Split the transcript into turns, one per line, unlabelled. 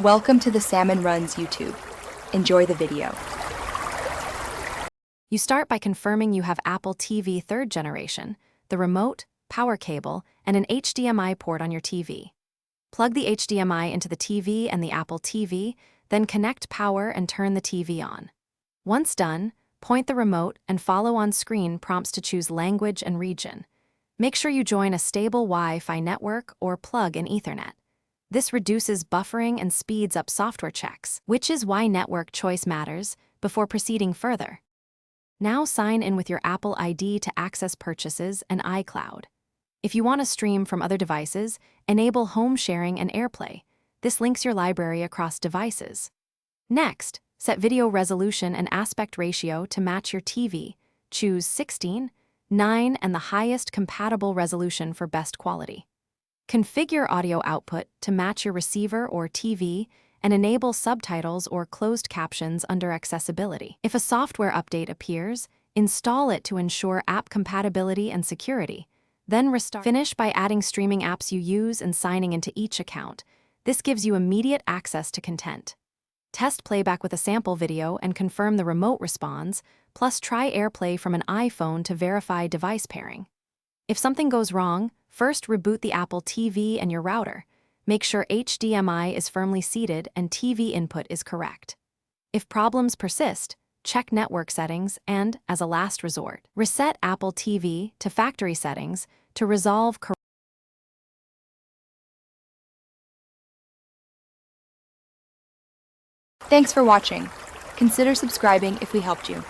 Welcome to the Salmon Runs YouTube. Enjoy the video.
You start by confirming you have Apple TV 3rd generation, the remote, power cable, and an HDMI port on your TV. Plug the HDMI into the TV and the Apple TV, then connect power and turn the TV on. Once done, point the remote and follow on screen prompts to choose language and region. Make sure you join a stable Wi-Fi network or plug in Ethernet. This reduces buffering and speeds up software checks, which is why network choice matters, before proceeding further. Now sign in with your Apple ID to access purchases and iCloud. If you want to stream from other devices, enable home sharing and AirPlay. This links your library across devices. Next, set video resolution and aspect ratio to match your TV. Choose 16, 9, and the highest compatible resolution for best quality. Configure audio output to match your receiver or TV and enable subtitles or closed captions under accessibility. If a software update appears, install it to ensure app compatibility and security. Then restart. Finish by adding streaming apps you use and signing into each account. This gives you immediate access to content. Test playback with a sample video and confirm the remote responds, plus try AirPlay from an iPhone to verify device pairing. If something goes wrong, first reboot the Apple TV and your router. Make sure HDMI is firmly seated and TV input is correct. If problems persist, check network settings and, as a last resort, reset Apple TV to factory settings to resolve correct.
Thanks for watching. Consider subscribing if we helped you.